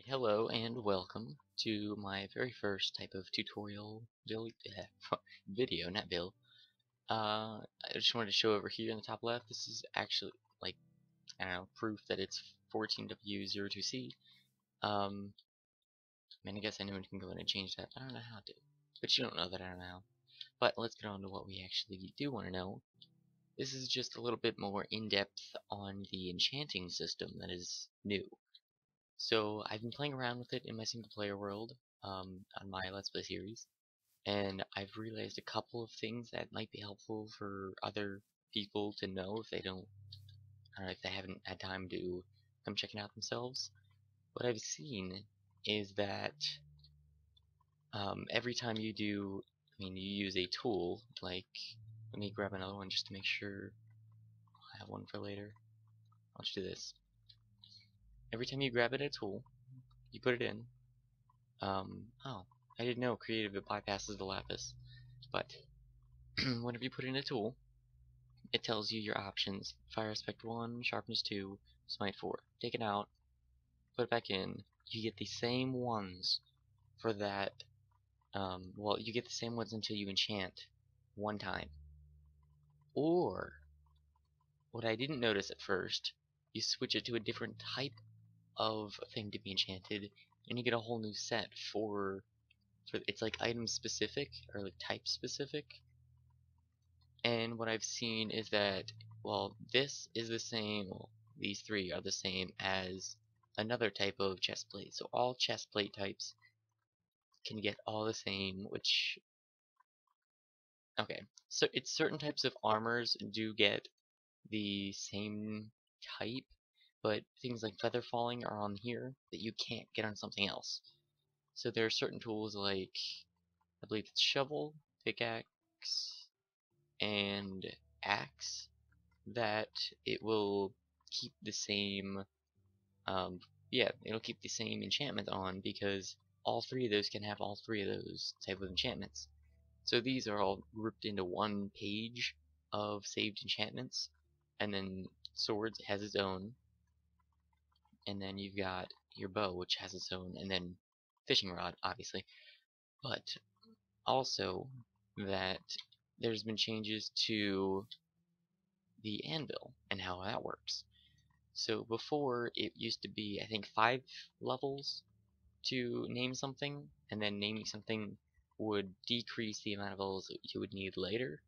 Hello and welcome to my very first type of tutorial video, not bill. I just wanted to show over here in the top left, this is actually, like, I don't know, proof that it's 14W02C. I mean, I guess anyone can go in and change that. I don't know how to, but you don't know that I don't know how. But let's get on to what we actually do want to know. This is just a little bit more in-depth on the enchanting system that is new. So I've been playing around with it in my single player world on my Let's Play series, and I've realized a couple of things that might be helpful for other people to know if they don't, or if they haven't had time to come check it out themselves. What I've seen is that every time you do, you use a tool, like, let me grab another one just to make sure I have one for later. I'll just do this. Every time you grab it a tool, you put it in. Oh, I didn't know creative it bypasses the lapis, but whenever you put in a tool, it tells you your options: fire aspect 1, sharpness 2, smite 4. Take it out, put it back in, you get the same ones for that. Well, you get the same ones until you enchant one time. Or, what I didn't notice at first, you switch it to a different type of thing to be enchanted, and you get a whole new set for it's like item specific or like type specific. And what I've seen is that, well, this is the same, well, these three are the same as another type of chest plate. So all chest plate types can get all the same, which, okay, so it's certain types of armors do get the same type, but things like feather falling are on here that you can't get on something else. So there are certain tools like, I believe it's shovel, pickaxe, and axe, that it will keep the same, yeah, it'll keep the same enchantment on, because all three of those can have all three of those type of enchantments. So these are all grouped into one page of saved enchantments, and then swords has its own, and then you've got your bow, which has its own, and then fishing rod, obviously. But also that there's been changes to the anvil and how that works. So before, it used to be, I think, 5 levels to name something, and then naming something would decrease the amount of levels that you would need later.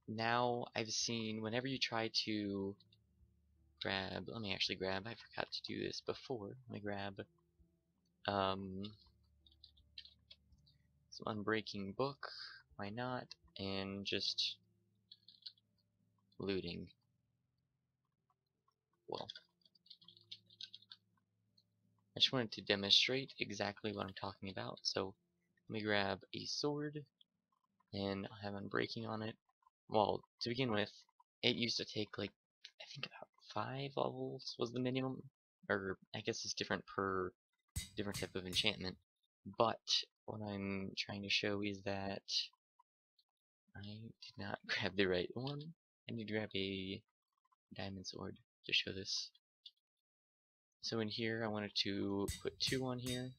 Now I've seen whenever you try to grab, let me actually grab, I forgot to do this before, let me grab some Unbreaking Book, why not, and just looting. Well, I just wanted to demonstrate exactly what I'm talking about. So let me grab a sword, and I'll have Unbreaking on it. Well, to begin with, it used to take, like, I think about 5 levels was the minimum, or I guess it's different per different type of enchantment. But what I'm trying to show is that I did not grab the right one. I need to grab a diamond sword to show this. So in here, I wanted to put 2 on here,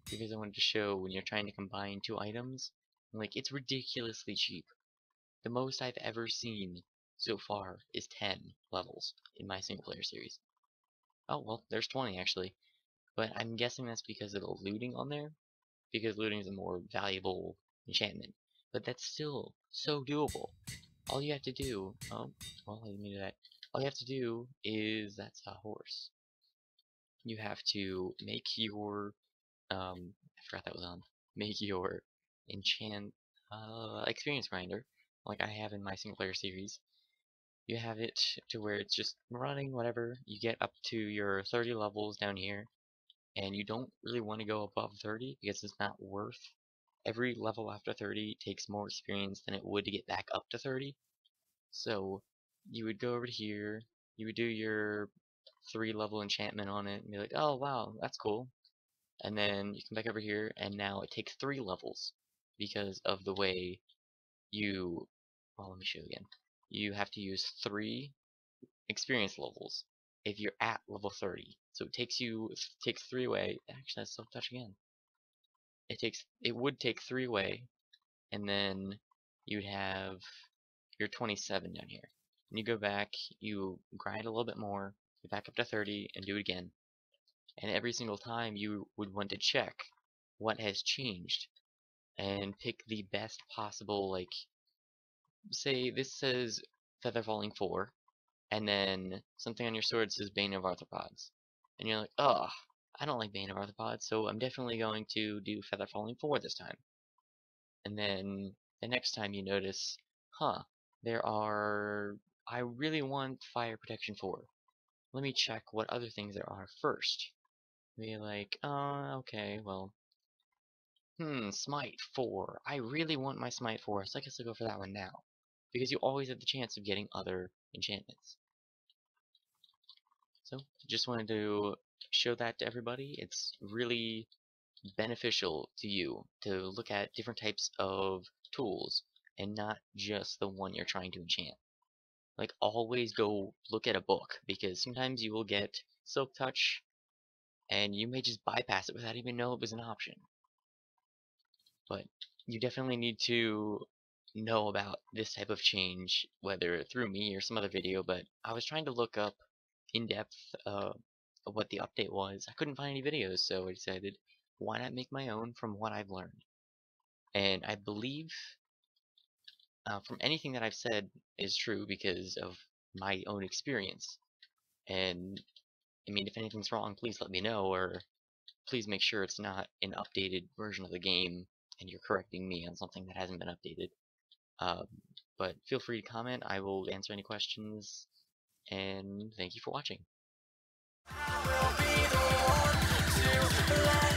because I wanted to show when you're trying to combine 2 items, like, it's ridiculously cheap. The most I've ever seen so far is 10 levels in my single player series. Oh, well, there's 20 actually, but I'm guessing that's because of the looting on there, because looting is a more valuable enchantment. But that's still so doable. All you have to do, oh, well, I didn't mean that. All you have to do is, that's a horse. You have to make your, I forgot that was on, make your enchant, experience grinder, like I have in my single player series. You have it to where it's just running, whatever. You get up to your 30 levels down here, and you don't really want to go above 30 because it's not worth. Every level after 30 takes more experience than it would to get back up to 30. So you would go over to here, you would do your 3-level enchantment on it, and be like, oh wow, that's cool. And then you come back over here, and now it takes 3 levels because of the way you, well, let me show you again. You have to use 3 experience levels if you're at level 30. So it takes 3 away. Actually, that's silk touch again. It would take 3 away, and then you'd have your 27 down here. And you go back, you grind a little bit more, get back up to 30, and do it again. And every single time you would want to check what has changed and pick the best possible, like, say this says Feather Falling 4, and then something on your sword says Bane of Arthropods. And you're like, ugh, I don't like Bane of Arthropods, so I'm definitely going to do Feather Falling 4 this time. And then the next time you notice, huh, I really want Fire Protection 4. Let me check what other things there are first. Be like, okay, well, Smite 4. I really want my Smite 4, so I guess I'll go for that one now. Because you always have the chance of getting other enchantments. So, just wanted to show that to everybody. It's really beneficial to you to look at different types of tools and not just the one you're trying to enchant. Like, always go look at a book, because sometimes you will get Silk Touch and you may just bypass it without even knowing it was an option. But you definitely need to know about this type of change, whether through me or some other video. But I was trying to look up in depth of what the update was. I couldn't find any videos, so I decided, why not make my own from what I've learned? And I believe from anything that I've said is true because of my own experience. And I mean, if anything's wrong, please let me know, or please make sure it's not an updated version of the game and you're correcting me on something that hasn't been updated. But feel free to comment. I will answer any questions, and thank you for watching. I will be the one to